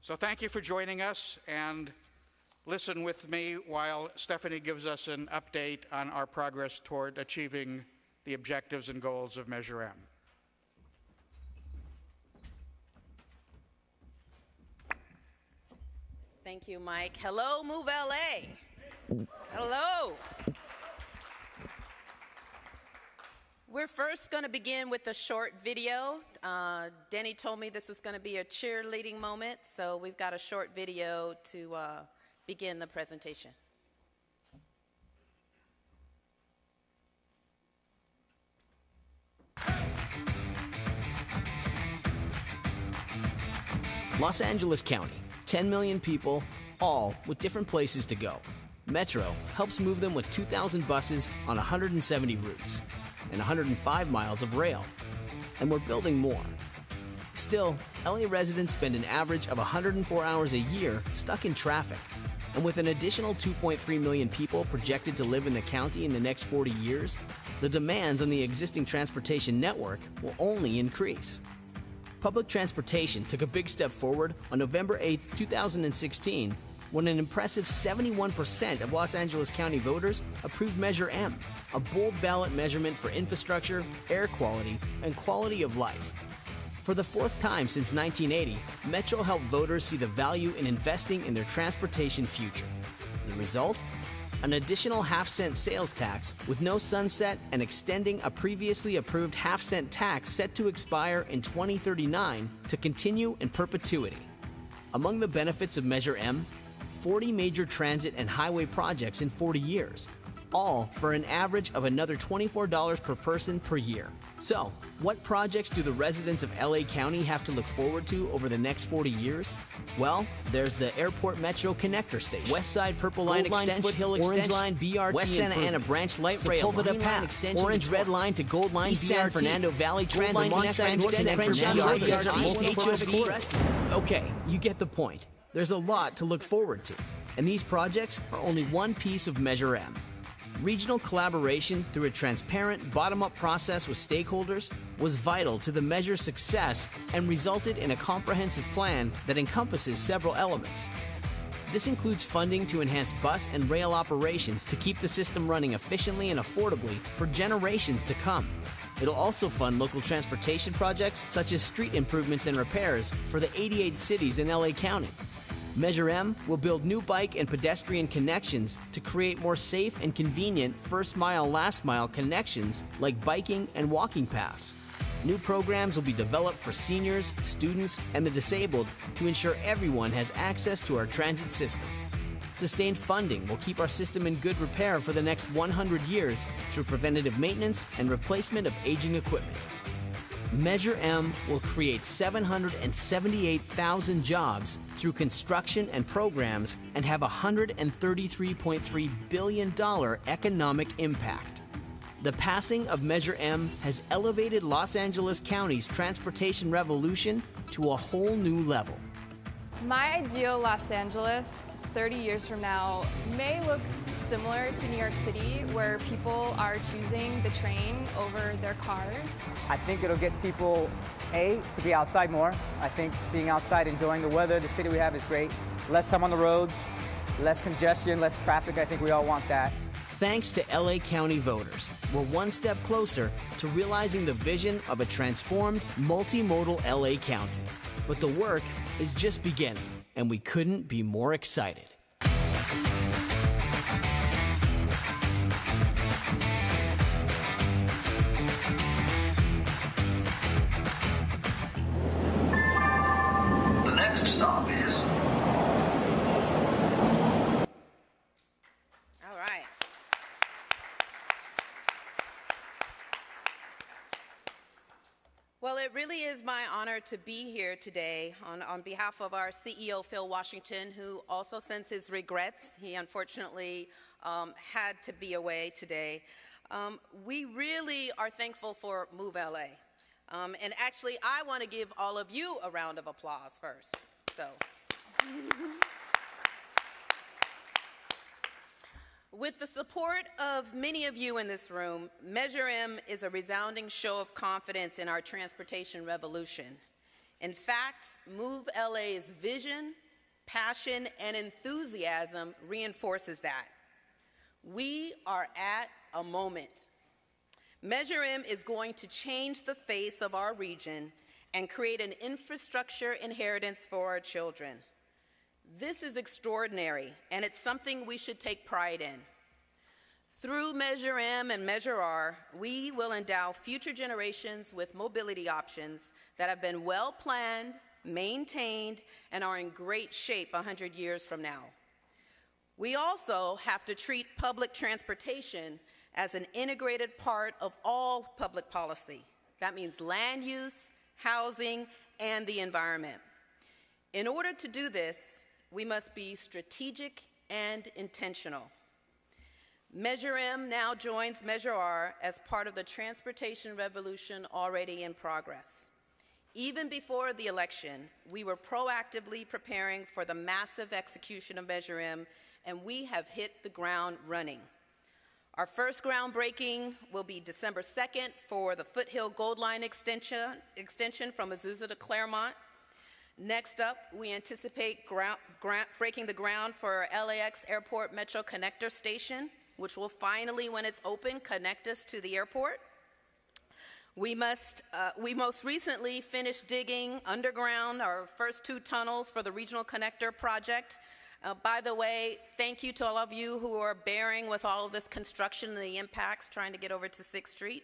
So thank you for joining us, and listen with me while Stephanie gives us an update on our progress toward achieving the objectives and goals of Measure M. Thank you, Mike. Hello, Move LA. Hello. We're first going to begin with a short video. Denny told me this was going to be a cheerleading moment, so we've got a short video to begin the presentation. Los Angeles County, 10 million people, all with different places to go. Metro helps move them with 2,000 buses on 170 routes and 105 miles of rail. And we're building more. Still, LA residents spend an average of 104 hours a year stuck in traffic. And with an additional 2.3 million people projected to live in the county in the next 40 years, the demands on the existing transportation network will only increase. Public transportation took a big step forward on November 8, 2016, when an impressive 71% of Los Angeles County voters approved Measure M, a bold ballot measurement for infrastructure, air quality, and quality of life. For the fourth time since 1980, Metro helped voters see the value in investing in their transportation future. The result? An additional half-cent sales tax with no sunset and extending a previously approved half-cent tax set to expire in 2039 to continue in perpetuity. Among the benefits of Measure M, 40 major transit and highway projects in 40 years, all for an average of another $24 per person per year. So, what projects do the residents of LA County have to look forward to over the next 40 years? Well, there's the Airport Metro Connector Station, West Side Purple Line Extension, Foothill Extension, Orange Line BRT, West Santa Ana Branch Light Rail, Sepulveda Pass, Orange Red Line to Gold Line BRT, San Fernando Valley Transit, Okay, you get the point. There's a lot to look forward to, and these projects are only one piece of Measure M. Regional collaboration through a transparent, bottom-up process with stakeholders was vital to the measure's success and resulted in a comprehensive plan that encompasses several elements. This includes funding to enhance bus and rail operations to keep the system running efficiently and affordably for generations to come. It'll also fund local transportation projects such as street improvements and repairs for the 88 cities in LA County. Measure M will build new bike and pedestrian connections to create more safe and convenient first-mile, last-mile connections like biking and walking paths. New programs will be developed for seniors, students, and the disabled to ensure everyone has access to our transit system. Sustained funding will keep our system in good repair for the next 100 years through preventative maintenance and replacement of aging equipment. Measure M will create 778,000 jobs through construction and programs and have a $133.3 billion economic impact. The passing of Measure M has elevated Los Angeles County's transportation revolution to a whole new level. My ideal Los Angeles 30 years from now may look similar to New York City, where people are choosing the train over their cars. I think it'll get people, A, to be outside more. I think being outside, enjoying the weather, the city we have is great. Less time on the roads, less congestion, less traffic. I think we all want that. Thanks to LA County voters, we're one step closer to realizing the vision of a transformed, multimodal LA County. But the work is just beginning, and we couldn't be more excited. The next stop is... All right. Well, it really is my honor to be here today on behalf of our CEO, Phil Washington, who also sends his regrets. He unfortunately had to be away today. We really are thankful for Move LA. And actually, I want to give all of you a round of applause first. So. With the support of many of you in this room, Measure M is a resounding show of confidence in our transportation revolution. In fact, Move LA's vision, passion, and enthusiasm reinforces that. We are at a moment. Measure M is going to change the face of our region and create an infrastructure inheritance for our children. This is extraordinary, and it's something we should take pride in. Through Measure M and Measure R, we will endow future generations with mobility options that have been well planned, maintained, and are in great shape 100 years from now. We also have to treat public transportation as an integrated part of all public policy. That means land use, housing, and the environment. In order to do this, we must be strategic and intentional. Measure M now joins Measure R as part of the transportation revolution already in progress. Even before the election, we were proactively preparing for the massive execution of Measure M, and we have hit the ground running. Our first groundbreaking will be December 2nd for the Foothill Gold Line extension from Azusa to Claremont. Next up, we anticipate breaking the ground for LAX Airport Metro Connector Station, which will finally, when it's open, connect us to the airport. We most recently finished digging underground our first 2 tunnels for the Regional Connector project. By the way, thank you to all of you who are bearing with all of this construction and the impacts trying to get over to 6th Street.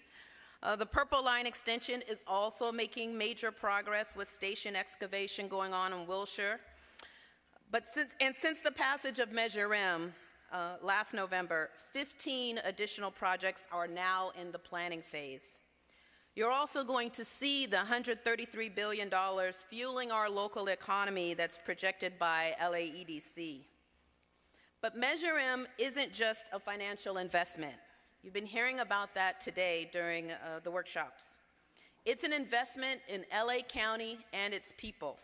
The Purple Line extension is also making major progress with station excavation going on in Wilshire. But since the passage of Measure M last November, 15 additional projects are now in the planning phase. You're also going to see the $133 billion fueling our local economy that's projected by LAEDC. But Measure M isn't just a financial investment. You've been hearing about that today during the workshops. It's an investment in LA County and its people.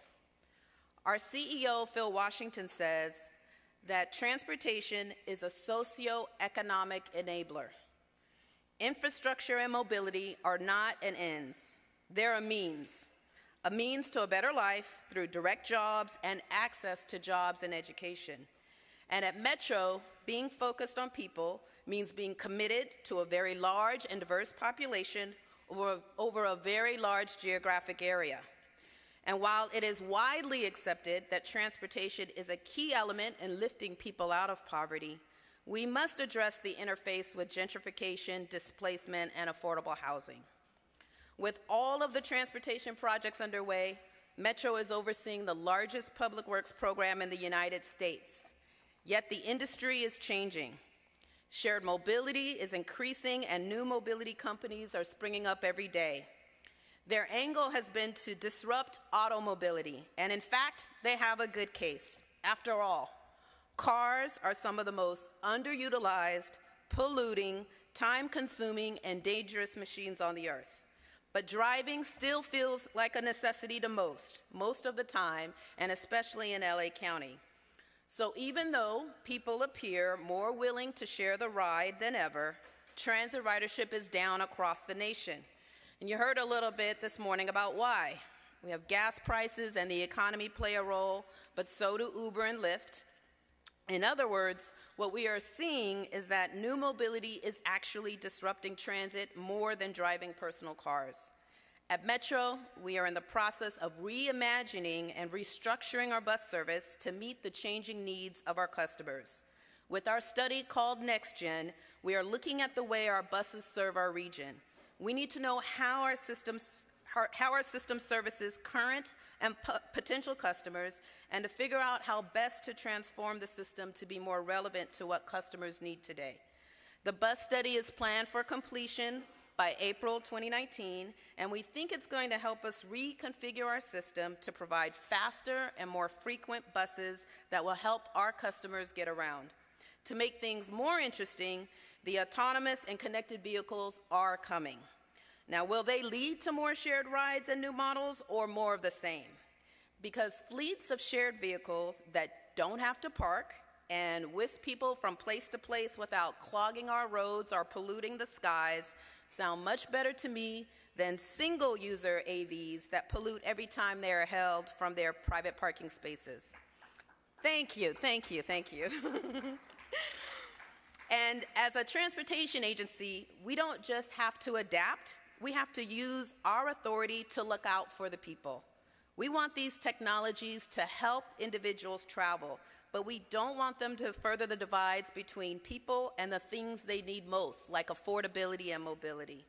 Our CEO, Phil Washington, says that transportation is a socio-economic enabler. Infrastructure and mobility are not an ends. They're a means to a better life through direct jobs and access to jobs and education. And at Metro, being focused on people means being committed to a very large and diverse population over a very large geographic area. And while it is widely accepted that transportation is a key element in lifting people out of poverty, we must address the interface with gentrification, displacement, and affordable housing. With all of the transportation projects underway, Metro is overseeing the largest public works program in the United States. Yet the industry is changing. Shared mobility is increasing, and new mobility companies are springing up every day. Their angle has been to disrupt auto mobility, and in fact, they have a good case. After all, cars are some of the most underutilized, polluting, time-consuming, and dangerous machines on the earth. But driving still feels like a necessity to most of the time, and especially in LA County. So even though people appear more willing to share the ride than ever, transit ridership is down across the nation. And you heard a little bit this morning about why. We have gas prices and the economy play a role, but so do Uber and Lyft. In other words, what we are seeing is that new mobility is actually disrupting transit more than driving personal cars. At Metro, we are in the process of reimagining and restructuring our bus service to meet the changing needs of our customers. With our study called NextGen, we are looking at the way our buses serve our region. We need to know how our system services current and potential customers, and to figure out how best to transform the system to be more relevant to what customers need today. The bus study is planned for completion by April 2019, and we think it's going to help us reconfigure our system to provide faster and more frequent buses that will help our customers get around. To make things more interesting, the autonomous and connected vehicles are coming. Now, will they lead to more shared rides and new models, or more of the same? Because fleets of shared vehicles that don't have to park and whisk people from place to place without clogging our roads or polluting the skies, sound much better to me than single-user AVs that pollute every time they are held from their private parking spaces. Thank you, thank you, thank you. And as a transportation agency, we don't just have to adapt, we have to use our authority to look out for the people. We want these technologies to help individuals travel, but we don't want them to further the divides between people and the things they need most, like affordability and mobility.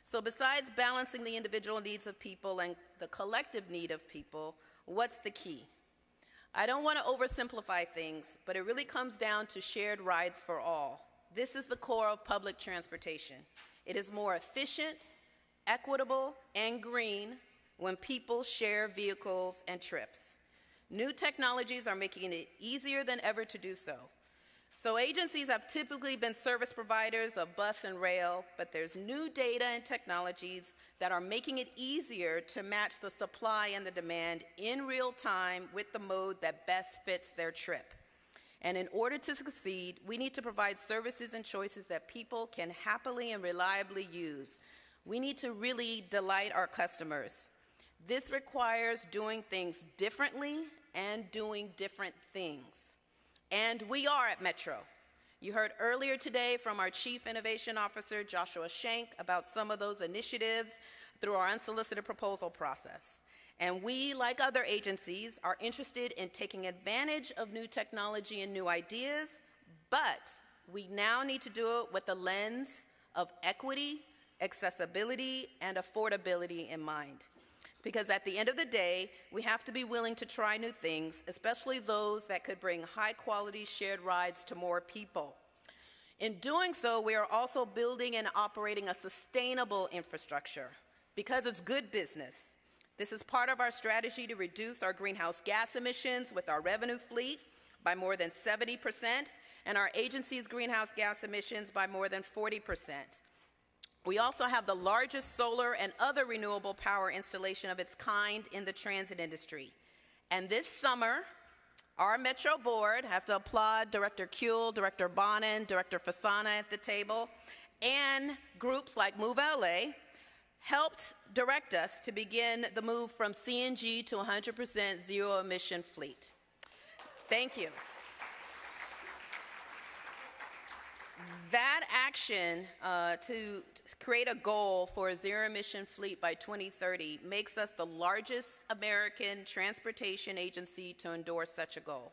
So besides balancing the individual needs of people and the collective need of people, what's the key? I don't want to oversimplify things, but it really comes down to shared rides for all. This is the core of public transportation. It is more efficient, equitable, and green when people share vehicles and trips. New technologies are making it easier than ever to do so. So agencies have typically been service providers of bus and rail, but there's new data and technologies that are making it easier to match the supply and the demand in real time with the mode that best fits their trip. And in order to succeed, we need to provide services and choices that people can happily and reliably use. We need to really delight our customers. This requires doing things differently and doing different things. And we are at Metro. You heard earlier today from our Chief Innovation Officer, Joshua Schenk, about some of those initiatives through our unsolicited proposal process. And we, like other agencies, are interested in taking advantage of new technology and new ideas, but we now need to do it with the lens of equity, accessibility, and affordability in mind. Because at the end of the day, we have to be willing to try new things, especially those that could bring high-quality shared rides to more people. In doing so, we are also building and operating a sustainable infrastructure because it's good business. This is part of our strategy to reduce our greenhouse gas emissions with our revenue fleet by more than 70% and our agency's greenhouse gas emissions by more than 40%. We also have the largest solar and other renewable power installation of its kind in the transit industry. And this summer, our Metro board, have to applaud Director Kuehl, Director Bonin, Director Fasana at the table, and groups like Move LA helped direct us to begin the move from CNG to 100% zero emission fleet. Thank you. That action to create a goal for a zero-emission fleet by 2030 makes us the largest American transportation agency to endorse such a goal.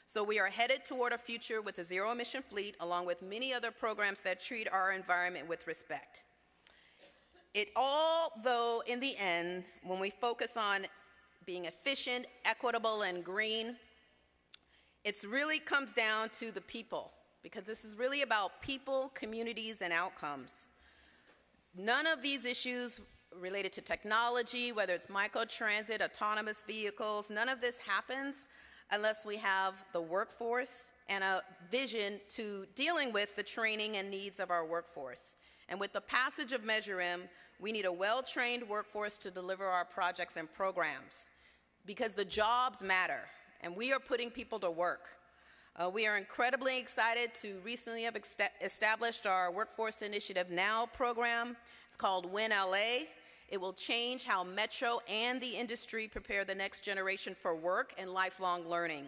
So we are headed toward a future with a zero-emission fleet, along with many other programs that treat our environment with respect. It all, though, in the end, when we focus on being efficient, equitable, and green, it really comes down to the people, because this is really about people, communities, and outcomes. None of these issues related to technology, whether it's microtransit, autonomous vehicles, none of this happens unless we have the workforce and a vision to dealing with the training and needs of our workforce. And with the passage of Measure M, we need a well-trained workforce to deliver our projects and programs, because the jobs matter, and we are putting people to work. We are incredibly excited to recently have established our Workforce Initiative Now program. It's called Win LA. It will change how Metro and the industry prepare the next generation for work and lifelong learning.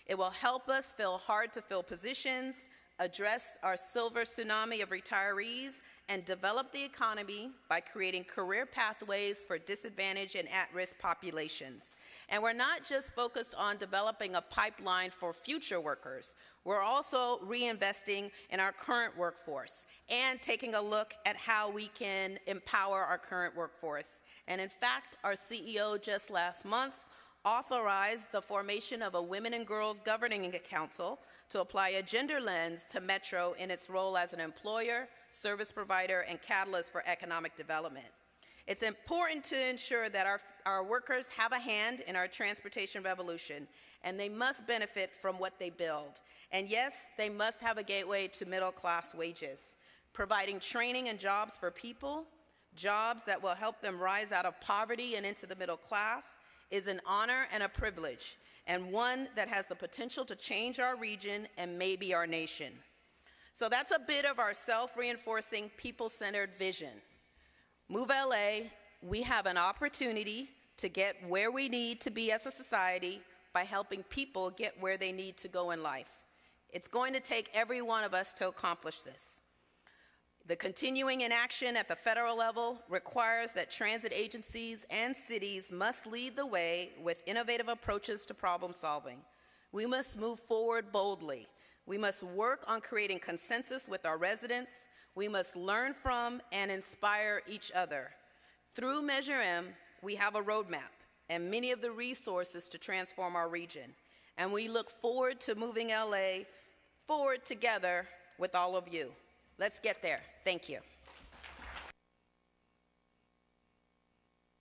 It will help us fill hard-to-fill positions, address our silver tsunami of retirees, and develop the economy by creating career pathways for disadvantaged and at-risk populations. And we're not just focused on developing a pipeline for future workers. We're also reinvesting in our current workforce and taking a look at how we can empower our current workforce. And in fact, our CEO just last month authorized the formation of a Women and Girls Governing Council to apply a gender lens to Metro in its role as an employer, service provider, and catalyst for economic development. It's important to ensure that our workers have a hand in our transportation revolution, and they must benefit from what they build. And yes, they must have a gateway to middle-class wages. Providing training and jobs for people, jobs that will help them rise out of poverty and into the middle class, is an honor and a privilege, and one that has the potential to change our region and maybe our nation. So that's a bit of our self-reinforcing, people-centered vision. Move LA, we have an opportunity to get where we need to be as a society by helping people get where they need to go in life. It's going to take every one of us to accomplish this. The continuing inaction at the federal level requires that transit agencies and cities must lead the way with innovative approaches to problem solving. We must move forward boldly. We must work on creating consensus with our residents. We must learn from and inspire each other. Through Measure M, we have a roadmap and many of the resources to transform our region. And we look forward to moving LA forward together with all of you. Let's get there. Thank you.